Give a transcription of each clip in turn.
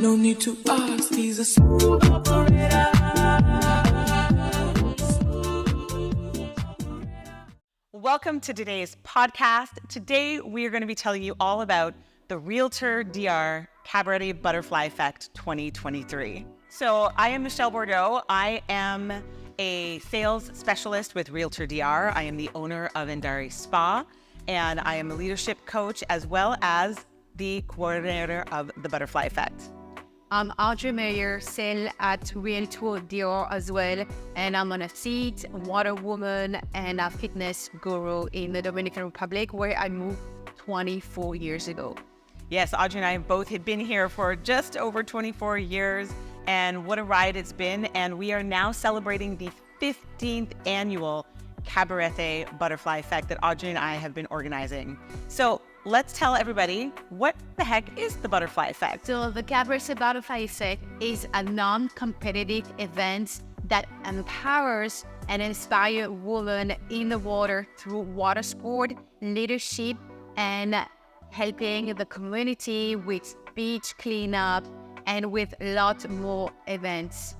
No need to ask, he's a smooth operator. Welcome to today's podcast. Today, we are going to be telling you all about the RealtorDR Cabarete Butterfly Effect 2023. So I am Michelle Bourdeau. I am a sales specialist with RealtorDR. I am the owner of Endari Spa, and I am a leadership coach as well as the coordinator of the Butterfly Effect. I'm Audrey Meyer, sale at RealtorDR as well, and I'm an athlete, water woman, and a fitness guru in the Dominican Republic, where I moved 24 years ago. Yes, Audrey and I both had been here for just over 24 years, and what a ride it's been. And we are now celebrating the 15th annual Cabarete Butterfly Effect that Audrey and I have been organizing. So let's tell everybody, what the heck is the Butterfly Effect? So the Cabarete Butterfly Effect is a non-competitive event that empowers and inspires women in the water through water sport, leadership, and helping the community with beach cleanup and with lots more events.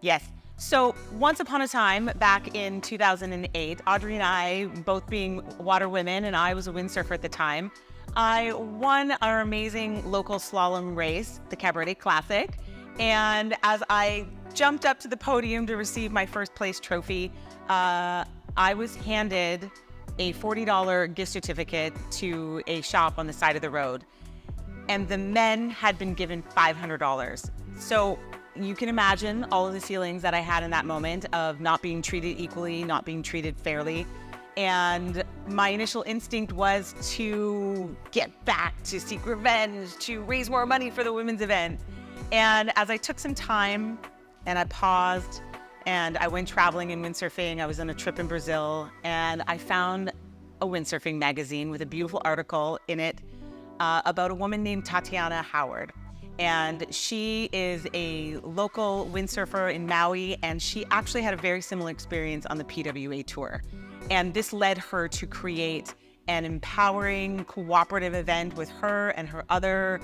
Yes. So once upon a time, back in 2008, Audrey and I, both being water women, and I was a windsurfer at the time, I won our amazing local slalom race, the Cabarete Classic. And as I jumped up to the podium to receive my first place trophy, I was handed a $40 gift certificate to a shop on the side of the road. And the men had been given $500. So you can imagine all of the feelings that I had in that moment of not being treated equally, not being treated fairly. And my initial instinct was to get back, to seek revenge, to raise more money for the women's event. And as I took some time and I paused and I went traveling and windsurfing, I was on a trip in Brazil, and I found a windsurfing magazine with a beautiful article in it about a woman named Tatiana Howard. And she is a local windsurfer in Maui, and she actually had a very similar experience on the PWA tour. And this led her to create an empowering, cooperative event with her and her other,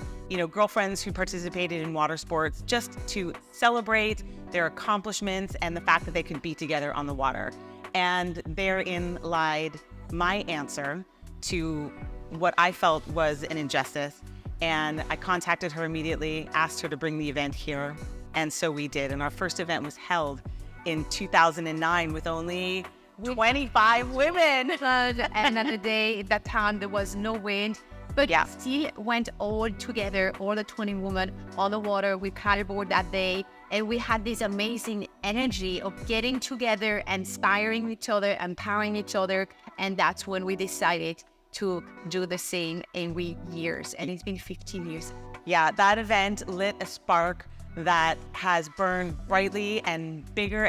girlfriends who participated in water sports, just to celebrate their accomplishments and the fact that they could be together on the water. And therein lied my answer to what I felt was an injustice. And I contacted her immediately, asked her to bring the event here, and so we did. And our first event was held in 2009 with only 25 women. And at the day, at that time, there was no wind, but still went all together, all the 20 women on the water with paddleboard that day. And we had this amazing energy of getting together, inspiring each other, empowering each other. And that's when we decided to do the same every years, and it's been 15 years. Yeah, that event lit a spark that has burned brightly and bigger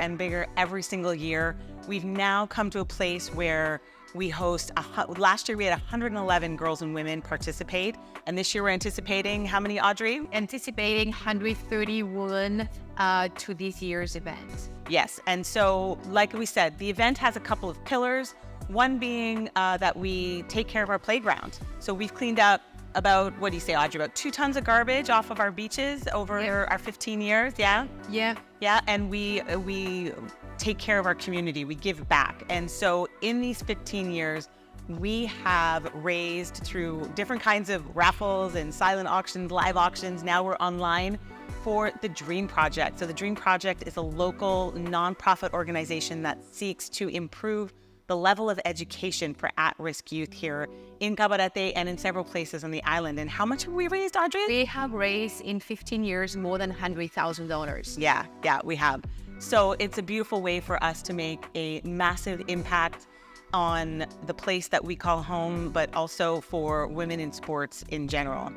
every single year. We've now come to a place where we host, last year we had 111 girls and women participate, and this year we're anticipating how many, Audrey? Anticipating 130 women to this year's event. Yes, and so like we said, the event has a couple of pillars. One being that we take care of our playground. So we've cleaned up about, what do you say, Audrey, about 2 tons of garbage off of our beaches over our 15 years, yeah? Yeah, and we take care of our community, we give back. And so in these 15 years, we have raised through different kinds of raffles and silent auctions, live auctions, now we're online, for the Dream Project. So the Dream Project is a local nonprofit organization that seeks to improve the level of education for at-risk youth here in Cabarete and in several places on the island. And how much have we raised, Audrey? We have raised in 15 years more than $100,000. Yeah, we have. So it's a beautiful way for us to make a massive impact on the place that we call home, but also for women in sports in general.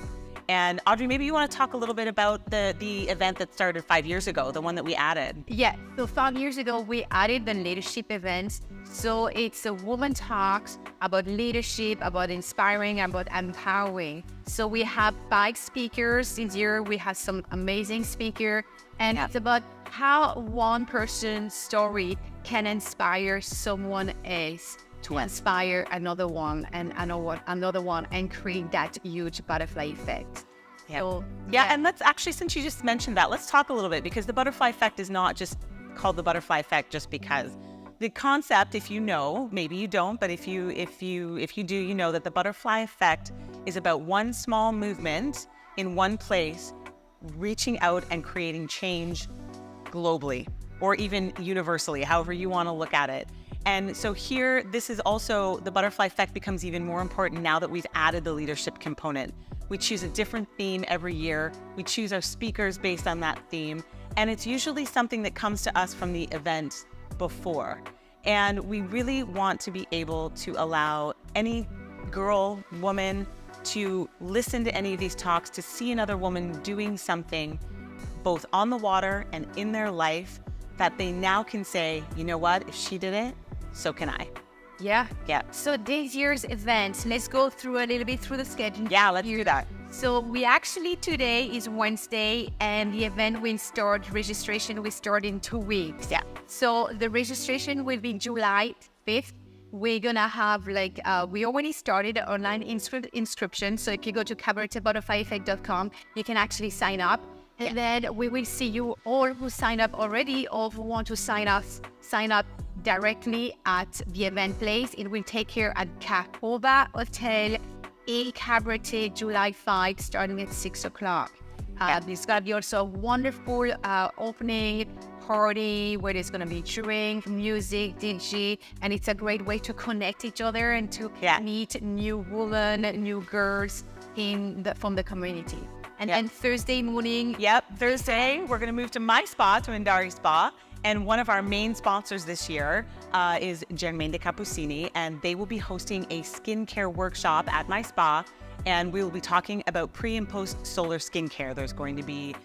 And Audrey, maybe you want to talk a little bit about the event that started 5 years ago, the one that we added. Yeah, so 5 years ago, we added the leadership events. So it's a woman talks about leadership, about inspiring, about empowering. So we have 5 speakers this year. We have some amazing speakers. And it's about how one person's story can inspire someone else to inspire another one and another one and create that huge butterfly effect. Yeah. So, And let's actually, since you just mentioned that, let's talk a little bit, because the butterfly effect is not just called the butterfly effect just because. The concept, if you know, maybe you don't, but if you do, you know that the butterfly effect is about one small movement in one place, reaching out and creating change globally or even universally, however you want to look at it. And so here, this is also, the butterfly effect becomes even more important now that we've added the leadership component. We choose a different theme every year. We choose our speakers based on that theme. And it's usually something that comes to us from the event before. And we really want to be able to allow any girl, woman, to listen to any of these talks, to see another woman doing something both on the water and in their life that they now can say, you know what, if she did it, so can I. Yeah. Yeah. So this year's event, let's go through a little bit through the schedule. Yeah, let's do that. So we actually, today is Wednesday, and the event will start, registration will start in 2 weeks. Yeah. So the registration will be July 5th. We're gonna have we already started online inscription. So if you go to cabaretebutterflyeffect.com, you can actually sign up. And then we will see you all who sign up already or who want to sign up directly at the event place. It will take care at Cahova Hotel in Cabarete, July 5, starting at 6 o'clock. There's going to be also a wonderful opening party where there's going to be drink, music, DJ, and it's a great way to connect each other and to meet new women, new girls from the community. And then Thursday morning. Thursday, we're going to move to my spa, to Indari Spa. And one of our main sponsors this year is Germaine de Cappuccini, and they will be hosting a skincare workshop at my spa. And we will be talking about pre and post solar skincare. There's going to be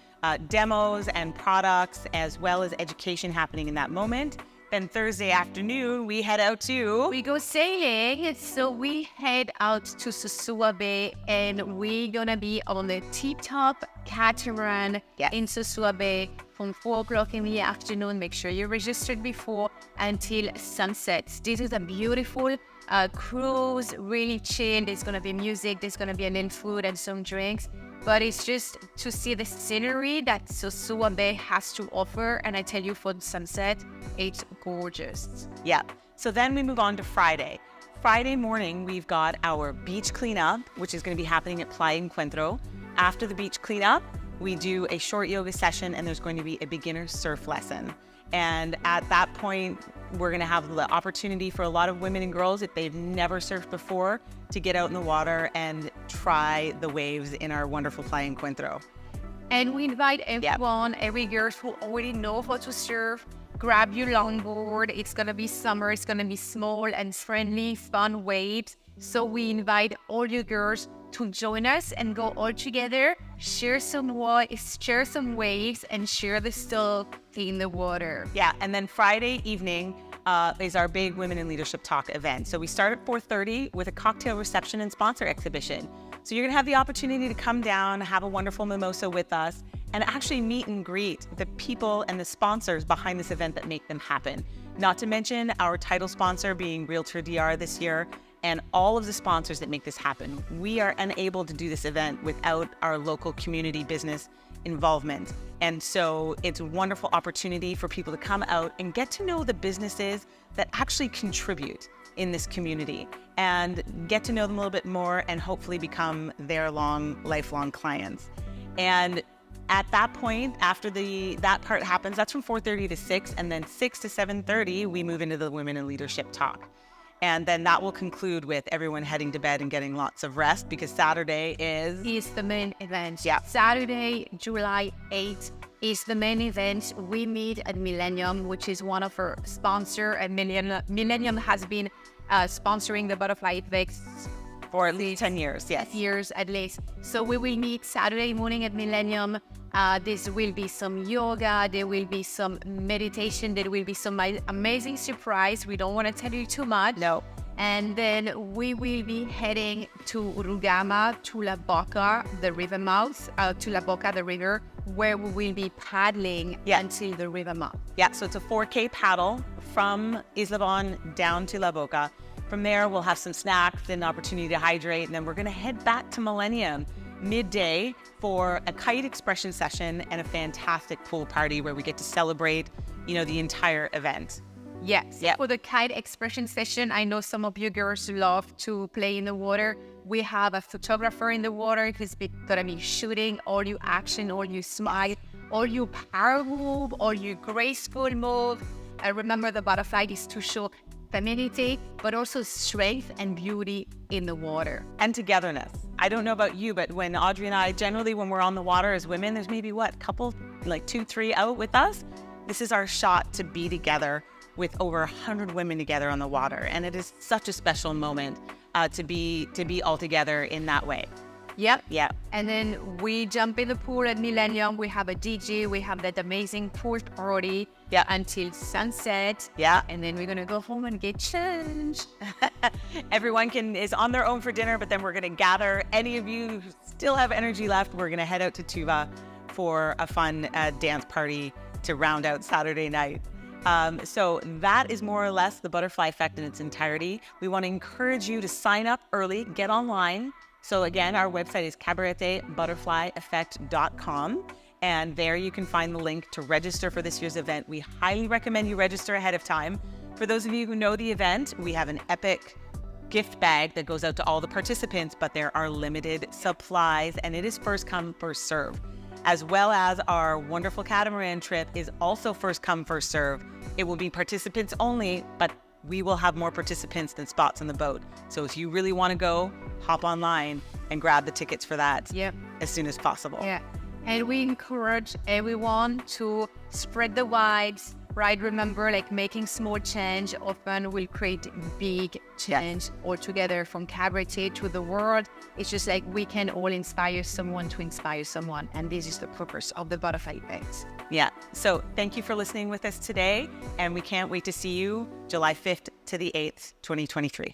demos and products, as well as education happening in that moment. Then Thursday afternoon, we head out to... We go sailing. So we head out to Sosua Bay, and we're going to be on the tip-top catamaran in Sosua Bay from 4 o'clock in the afternoon. Make sure you're registered before until sunset. This is a beautiful cruise, really chill. There's going to be music. There's going to be a little food and some drinks. But it's just to see the scenery that Sosua Bay has to offer. And I tell you, for the sunset, it's gorgeous. Yeah. So then we move on to Friday. Friday morning, we've got our beach cleanup, which is going to be happening at Playa Encuentro. After the beach cleanup, we do a short yoga session, and there's going to be a beginner surf lesson. And at that point, we're going to have the opportunity for a lot of women and girls, if they've never surfed before, to get out in the water and try the waves in our wonderful Playa Encuentro. And we invite everyone, every girl who already know how to surf, grab your longboard. It's going to be summer. It's going to be small and friendly, fun waves. So we invite all you girls to join us and go all together, share some waves, and share the stuff in the water. Yeah, and then Friday evening is our big Women in Leadership Talk event. So we start at 4:30 with a cocktail reception and sponsor exhibition. So you're gonna have the opportunity to come down, have a wonderful mimosa with us, and actually meet and greet the people and the sponsors behind this event that make them happen. Not to mention our title sponsor being RealtorDR this year, and all of the sponsors that make this happen. We are unable to do this event without our local community business involvement. And so it's a wonderful opportunity for people to come out and get to know the businesses that actually contribute in this community and get to know them a little bit more and hopefully become their lifelong clients. And at that point, after that part happens, that's from 4:30 to 6, and then 6 to 7:30, we move into the Women in Leadership Talk. And then that will conclude with everyone heading to bed and getting lots of rest, because Saturday is the main event. Yeah. Saturday, July 8th is the main event. We meet at Millennium, which is one of our sponsors. And Millennium has been sponsoring the Butterfly Effect for at least 10 years. Yes. Years at least. So we will meet Saturday morning at Millennium. There will be some yoga, there will be some meditation, there will be some amazing surprise. We don't want to tell you too much. No. And then we will be heading to Rugama, to La Boca, the river mouth, to La Boca, the river, where we will be paddling until the river mouth. Yeah, so it's a 4K paddle from Isla Bon down to La Boca. From there, we'll have some snacks and an opportunity to hydrate, and then we're going to head back to Millennium. midday for a kite expression session and a fantastic pool party where we get to celebrate, the entire event. Yes. Yep. For the kite expression session, I know some of you girls love to play in the water. We have a photographer in the water who's gonna be shooting all your action, all your smile, all your power move, all your graceful move. And remember, the butterfly is to show femininity, but also strength and beauty in the water. And togetherness. I don't know about you, but when Audrey and I, generally when we're on the water as women, there's maybe couple, 2, 3 out with us. This is our shot to be together with over 100 women together on the water. And it is such a special moment to be all together in that way. Yep. Yeah. And then we jump in the pool at Millennium. We have a DJ. We have that amazing pool party until sunset. Yeah. And then we're going to go home and get changed. Everyone is on their own for dinner, but then we're going to gather. Any of you who still have energy left, we're going to head out to Tuva for a fun dance party to round out Saturday night. So that is more or less the Butterfly Effect in its entirety. We want to encourage you to sign up early, get online. So again, our website is cabaretebutterflyeffect.com. And there you can find the link to register for this year's event. We highly recommend you register ahead of time. For those of you who know the event, we have an epic gift bag that goes out to all the participants, but there are limited supplies and it is first come, first serve. As well as our wonderful catamaran trip is also first come, first serve. It will be participants only, but we will have more participants than spots on the boat. So if you really want to go, hop online and grab the tickets for that as soon as possible. Yeah. And we encourage everyone to spread the vibes, right? Remember, making small change often will create big change altogether, from Cabarete to the world. It's just we can all inspire someone to inspire someone. And this is the purpose of the Butterfly Effect. Yeah. So thank you for listening with us today. And we can't wait to see you July 5th to the 8th, 2023.